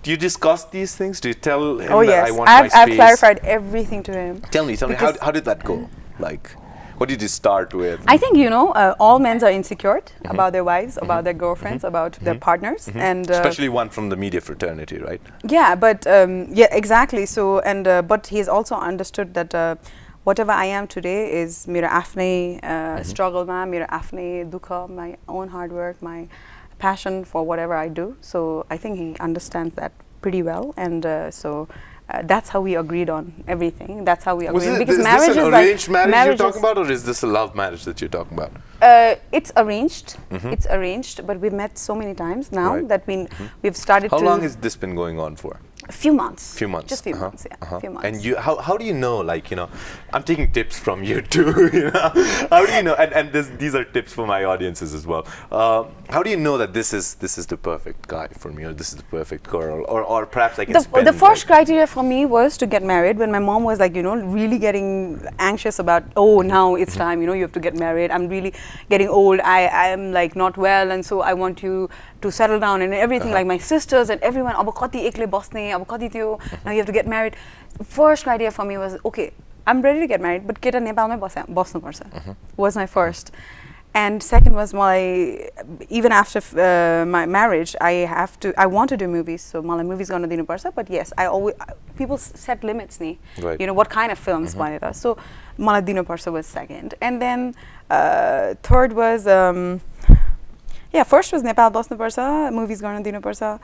do you discuss these things? Do you tell him that I want my space? I've clarified everything to him. Tell me, how did that go? Like, what did you start with? I think, all men are insecure about their wives, about their girlfriends, about their partners. And especially one from the media fraternity, right? Yeah, but, yeah, exactly. So, and, but he's also understood that whatever I am today is मेरो आफ्नै struggle ma, मेरो आफ्नै dukha, my own hard work, my passion for whatever I do. So I think he understands that pretty well, and so that's how we agreed on everything. That's how we agreed. Because marriage is like arranged marriage you're talking about, or is this a love marriage that you're talking about? It's arranged. It's arranged, but we've met so many times now that we've started. How long has this been going on for? A few months. Few months. Just few months, yeah. Few months. And you, how do you know, like, I'm taking tips from you too, How do you know, and these are tips for my audiences as well. How do you know that this is the perfect guy for me, or this is the perfect girl, or perhaps I can spend the first criteria for me was to get married. When my mom was like, really getting anxious about, now it's time, you have to get married. I'm really getting old. I am like not well, and so I want you to settle down and everything, like my sisters and everyone. Now you have to get married. First criteria for me was, okay, I'm ready to get married, but keta Nepalmai bosnu parcha was my first. And second was even after my marriage, I want to do movies, so मलाई movies गर्न दिनु पर्छ. But yes, people set limits ni, what kind of films भनेर. So मलाई दिनु पर्छ was second, and then third was first was Nepal bosnu parcha, movies गर्न दिनु पर्छ.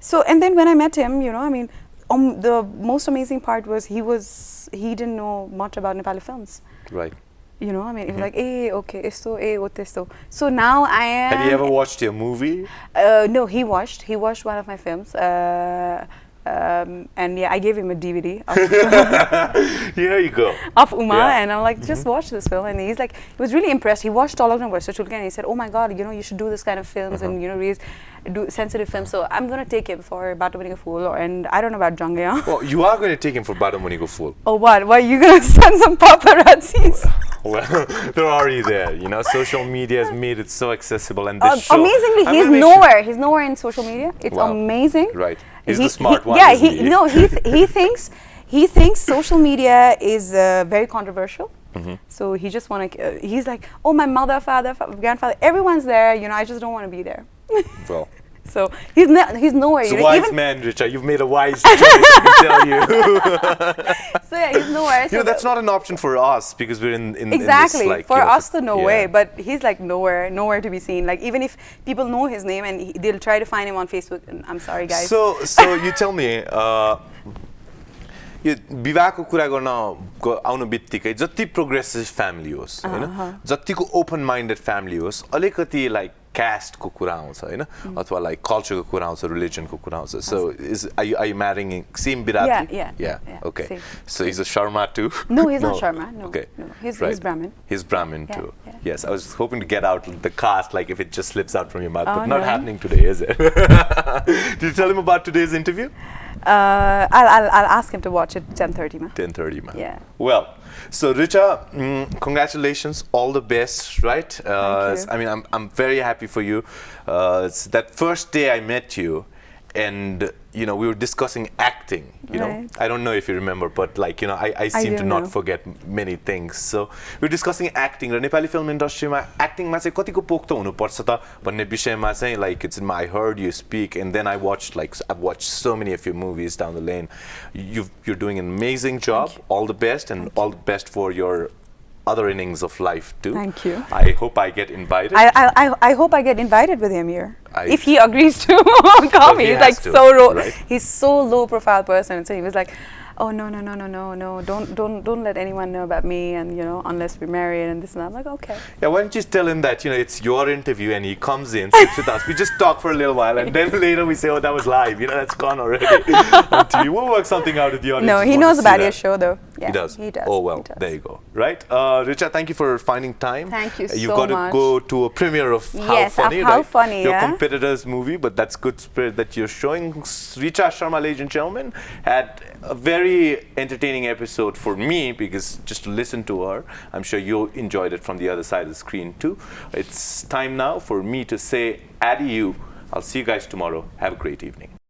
So, and then when I met him, I mean, the most amazing part was he didn't know much about Nepali films. Right. You know, I mean, it was like, okay, esto, testo. So now I am. Have you ever watched a movie? No, he watched one of my films. And yeah, I gave him a DVD of Here you go. Of Uma, and I'm like, just watch this film. And he's like, he was really impressed. He watched all of them, and he said, oh my God, you know, you should do this kind of films and, you know, really do sensitive films. So I'm going to take him for Bato Baneko Phool, and I don't know about Jangaya. Well, you are going to take him for Bato Baneko Phool. Oh, what? Why are you going to send some paparazzis? Well, they're already there. You know, social media has made it so accessible, and this show, amazingly, he's nowhere. He's nowhere in social media. It's amazing. Right. He's the smart one. Yeah, he thinks social media is very controversial. So he just he's like, oh, my mother, father, grandfather, everyone's there. You know, I just don't want to be there. Well. So he's nowhere. He's a wise man, Reecha. You've made a wise choice, I can tell you. So yeah, he's nowhere. You know, that's not an option for us because we're in exactly this, like, for us, no way. But he's like nowhere to be seen. Like even if people know his name and they'll try to find him on Facebook. And I'm sorry, guys. So you tell me. यो विवाहको कुरा गर्न आउनु बित्तिकै जति progressive family होस् हैन जतिको open minded family होस् अलिकति लाइक कास्टको कुरा आउँछ हैन अथवा लाइक कल्चरको कुरा आउँछ रिलिजनको कुरा आउँछ सो are you marrying same Birati? Yeah. Okay. Same. So he's a Sharma too? No, he's not Sharma. No. Okay. No. He's Brahmin. He's Brahmin too. Yes, I was hoping to get out the caste, like if it just slips out from your mouth, but not happening today, is it? Did you tell him about today's interview? I'll ask him to watch it 10:30 ma. 10:30 ma. Yeah. Well, so Reecha, congratulations, all the best, right? Thank you. I mean, I'm very happy for you. It's that first day I met you, and you know we were discussing acting. You know, I don't know if you remember, but like you know, I seem to not forget many things. So we were discussing acting. The Nepali film industry, acting ma चाहिँ कतिको पोख्तो हुनु पर्छ त भन्ने विषयमा चाहिँ like it's in my I heard you speak, and then I've watched so many of your movies down the lane. You're doing an amazing job. All the best, and all the best for your other innings of life too. Thank you. I hope I get invited. I hope I get invited with him here. If he agrees to come, he's like he's so low profile person. So he was like, oh no, don't let anyone know about me, and you know, unless we're married and this and that. I'm like, okay. Yeah, why don't you just tell him that, you know, it's your interview and he comes in, sits with us, we just talk for a little while, and then later we say, oh, that was live, you know, that's gone already. We'll work something out with the audience. No, he knows about your show though. Yeah, he does. He does. Oh well, there you go. Right, Reecha, thank you for finding time. Thank you so much. You've got to go to a premiere of How Funny, How Funny, your competitor's movie, but that's good spirit that you're showing. Reecha Sharma, ladies and gentlemen, had a very entertaining episode for me, because just to listen to her, I'm sure you enjoyed it from the other side of the screen too. It's time now for me to say adieu. I'll see you guys tomorrow. Have a great evening.